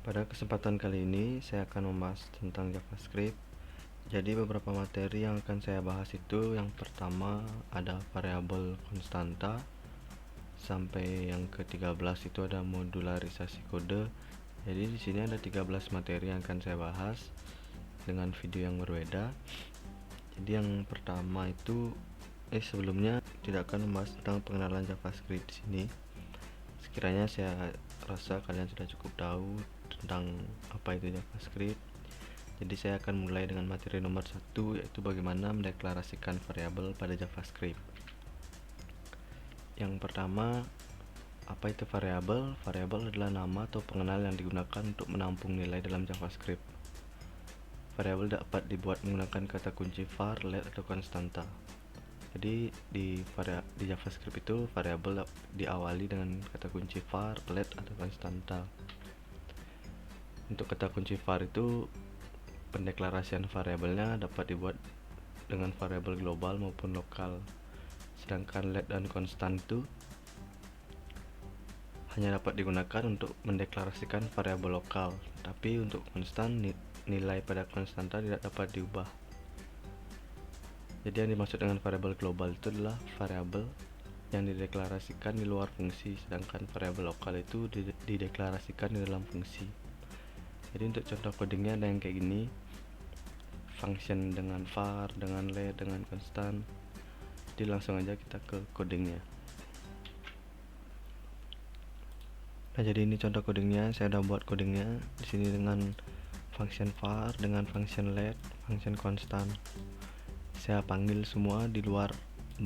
Pada kesempatan kali ini saya akan membahas tentang JavaScript. Jadi beberapa materi yang akan saya bahas itu, yang pertama ada variabel konstanta, sampai yang ke-13 itu ada modularisasi kode. Jadi di sini ada 13 materi yang akan saya bahas dengan video yang berbeda. Jadi yang pertama itu sebelumnya tidak akan membahas tentang pengenalan JavaScript di sini. Sekiranya saya rasa kalian sudah cukup tahu tentang apa itu JavaScript. Jadi saya akan mulai dengan materi nomor 1, yaitu bagaimana mendeklarasikan variabel pada JavaScript. Yang pertama, apa itu variabel? Variabel adalah nama atau pengenal yang digunakan untuk menampung nilai dalam JavaScript. Variabel dapat dibuat menggunakan kata kunci var, let, atau konstanta. Jadi di JavaScript itu variabel diawali dengan kata kunci var, let, atau konstanta. Untuk kata kunci var itu, pendeklarasian variabelnya dapat dibuat dengan variabel global maupun lokal. Sedangkan let dan konstan itu hanya dapat digunakan untuk mendeklarasikan variabel lokal, tapi untuk konstan nilai pada konstanta tidak dapat diubah. Jadi yang dimaksud dengan variabel global itu adalah variabel yang dideklarasikan di luar fungsi, sedangkan variabel lokal itu dideklarasikan di dalam fungsi. Jadi untuk contoh codingnya ada yang kayak gini: function dengan var, dengan let, dengan konstan. Jadi langsung aja kita ke codingnya. Nah, jadi ini contoh codingnya. Saya udah buat codingnya di sini dengan function var, dengan function let, function konstan. Saya panggil semua di luar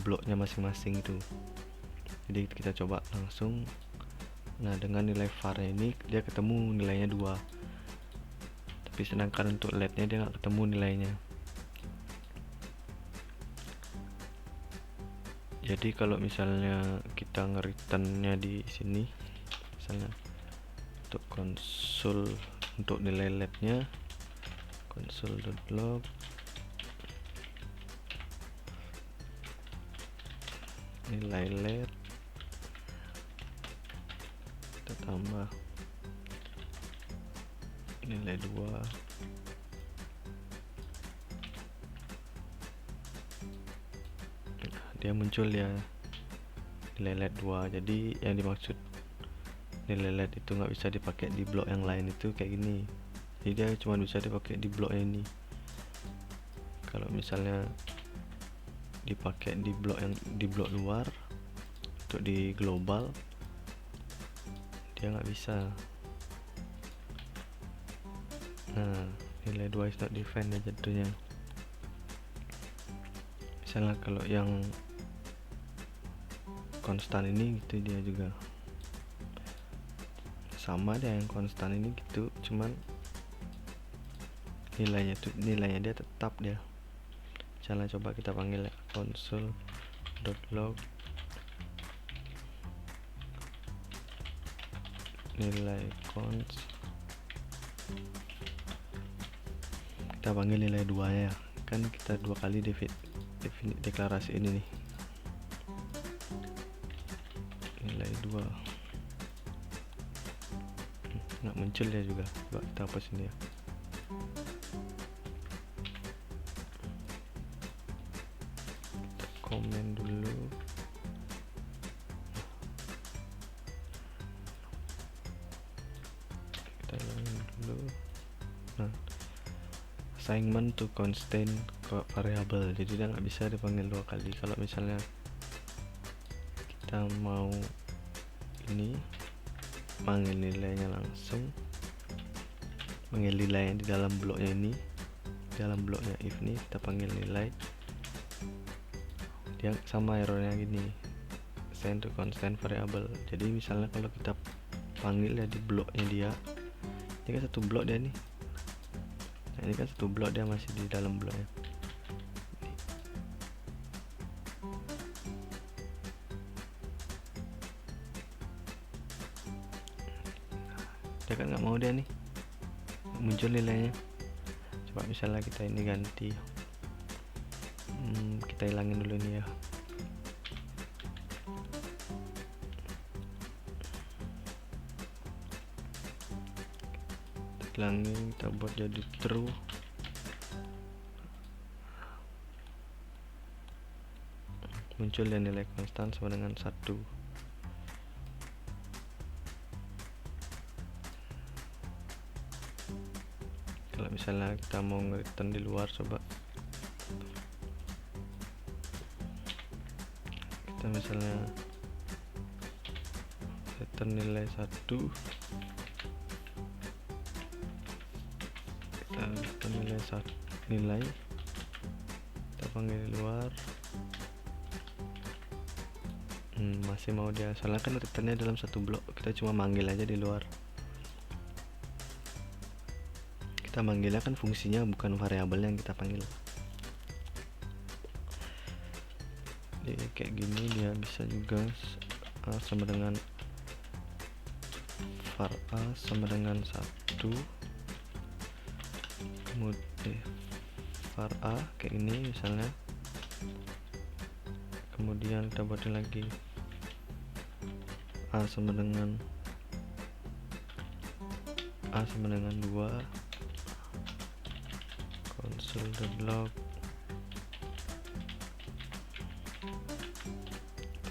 bloknya masing-masing itu. Jadi kita coba langsung. Nah, dengan nilai var ini dia ketemu nilainya 2. Tapi sedangkan untuk letnya dia nggak ketemu nilainya. Jadi kalau misalnya kita nge-returnnya di sini, misalnya untuk konsol, untuk nilai letnya console.log nilai let, kita tambah nilai 2. Dia muncul ya nilai let 2. Jadi yang dimaksud nilai let itu nggak bisa dipakai di blok yang lain itu kayak gini. Jadi dia cuma bisa dipakai di blok ini. Kalau misalnya dipakai di blok luar, untuk di global, dia nggak bisa. Nah, nilai 2 is not defined ya jatuhnya. Misalnya kalau yang konstan ini gitu, dia juga sama dia yang konstan ini gitu, cuman nilainya dia tetap dia. Misalnya coba kita panggil ya, console.log nilai cons, kita panggil nilai 2 ya, kan kita 2 kali deklarasi ini nih, nilai 2 nggak muncul ya juga. Coba kita hapus ini ya. Kita komen dulu. Kita hilangin dulu. Nah, assignment to constant variable, jadi dia nggak bisa dipanggil 2 kali. Kalau misalnya kita mau ini panggil nilainya langsung, panggil nilainya di dalam bloknya ini, dalam bloknya if nih, kita panggil nilai, dia sama errornya gini, assign to constant variable. Jadi misalnya kalau kita panggil ya di bloknya dia, ini kan satu blok dia nih. Nah, ini kan satu blok, dia masih di dalam bloknya. Dia kan nggak mau dia nih muncul nilainya. Coba misalnya kita ini ganti, kita hilangin dulu ini ya. hilangin, kita buat jadi true. Muncul ya nilai konstan sama dengan 1. Kalau misalnya kita mau return di luar, coba kita misalnya return nilai 1, kita return nilai kita panggil di luar. Masih mau dia, soalnya kan returnnya dalam satu blok, kita cuma manggil aja di luar. Kita manggilnya kan fungsinya, bukan variabel yang kita panggil. Jadi kayak gini dia bisa juga A sama dengan var A sama dengan 1, kemudian var A kayak gini misalnya, kemudian kita buatin lagi A sama dengan 2, console.log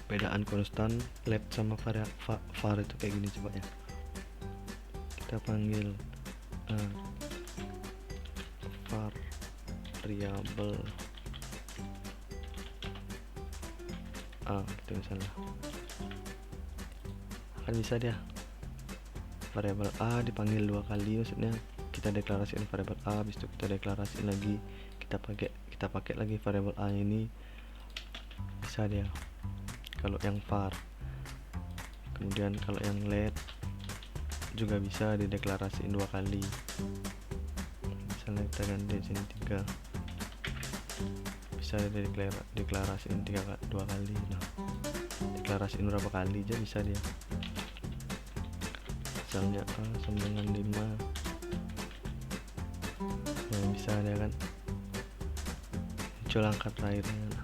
perbedaan konstan let sama var itu kayak gini. Coba ya, kita panggil variabel A gitu misalnya, akan bisa dia variabel A dipanggil 2 kali, maksudnya kita deklarasiin variabel A, habis itu kita deklarasiin lagi, kita pakai lagi variabel A ini, bisa dia kalau yang var. Kemudian kalau yang let juga bisa dideklarasiin 2 kali, misalnya kita ganti sini 3, bisa deklarasiin 2 kali. Nah, deklarasiin berapa kali aja bisa dia, misalnya A sama dengan 5. Nah, bisa dia kan muncul angka terakhirnya.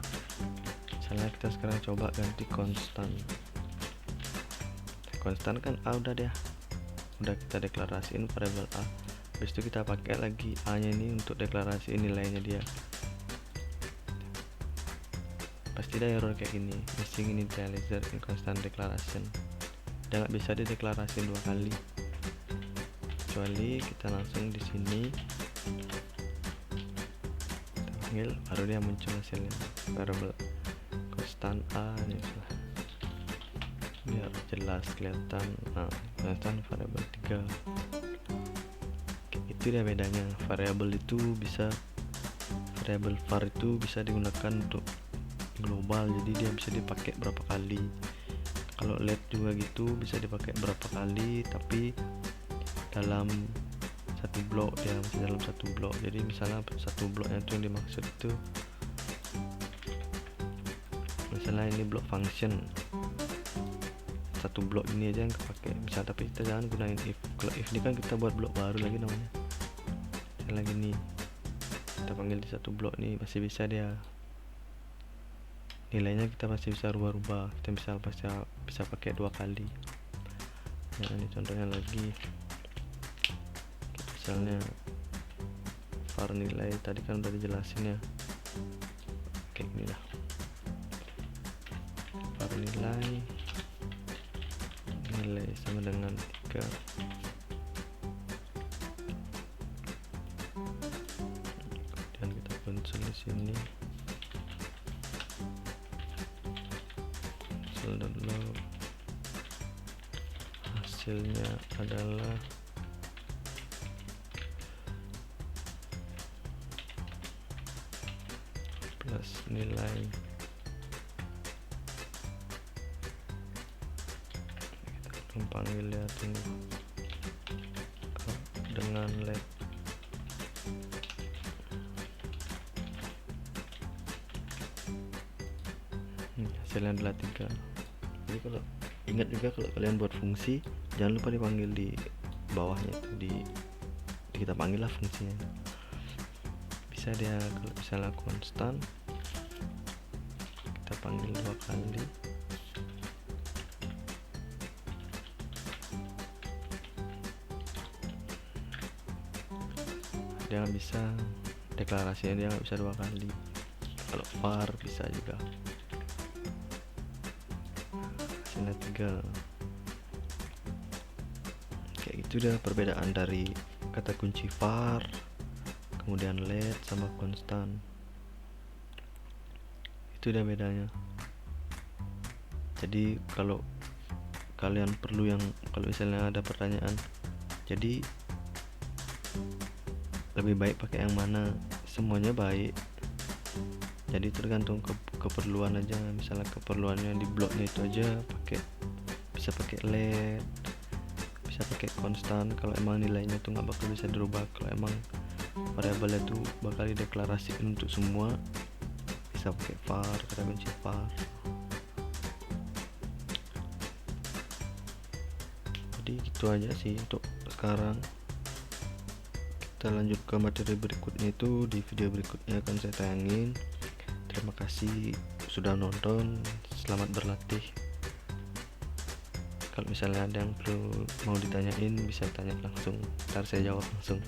Misalnya kita sekarang coba ganti konstan kan A udah kita deklarasiin variabel A, habis itu kita pakai lagi A nya ini untuk deklarasiin nilainya dia. Pasti ada error kayak gini, missing initializer in constant declaration. Dia nggak bisa dideklarasiin 2 kali, kecuali kita langsung di sini kita panggil, baru dia muncul hasilnya variabel konstan A nih, biar jelas kelihatan. Nah, konstan variabel 3. Itu dia bedanya, variabel var itu bisa digunakan untuk global, jadi dia bisa dipakai berapa kali. Kalau let juga gitu, bisa dipakai berapa kali, tapi dalam satu blok, dia masih dalam satu blok. Jadi misalnya satu bloknya itu yang dimaksud itu, misalnya ini blok function, satu blok ini aja yang kepake bisa, tapi kita jangan gunain if. Kalau if ini kan kita buat blok baru lagi namanya. Misalnya gini, kita panggil di satu blok nih, masih bisa dia nilainya, kita masih bisa rubah-rubah, kita bisa pakai 2 kali. Nah, ini contohnya lagi, misalnya var nilai tadi kan udah dijelasin ya, kayak gini lah, var nilai sama dengan 3, kemudian kita muncul di sini console.log, hasilnya adalah plus nilai. Kita panggil ya, tunggu, dengan let hasilnya adalah 3. Jadi kalau ingat juga, kalau kalian buat fungsi jangan lupa dipanggil di bawahnya itu, kita panggil lah fungsinya. Bisa dia kalau misalnya konstan kita panggil 2 kali, dia nggak bisa, deklarasinya dia nggak bisa 2 kali. Kalau var bisa juga, hasilnya 3. Kayak gitu dah perbedaan dari kata kunci var, kemudian let sama konstan. Itu udah bedanya. Jadi kalau kalian perlu kalau misalnya ada pertanyaan, jadi lebih baik pakai yang mana, semuanya baik. Jadi tergantung keperluan aja. Misalnya keperluannya di bloknya itu aja bisa pakai let, bisa pakai konstan. Kalau emang nilainya tuh nggak bakal bisa dirubah, kalau emang variabelnya tuh bakal dideklarasikan untuk semua, bisa pakai var, kata kunci var. Jadi gitu aja sih untuk sekarang. Kita lanjut ke materi berikutnya, itu di video berikutnya akan saya tayangin. Terima kasih sudah nonton, selamat berlatih. Kalau misalnya ada yang perlu mau ditanyain bisa tanya langsung, ntar saya jawab langsung.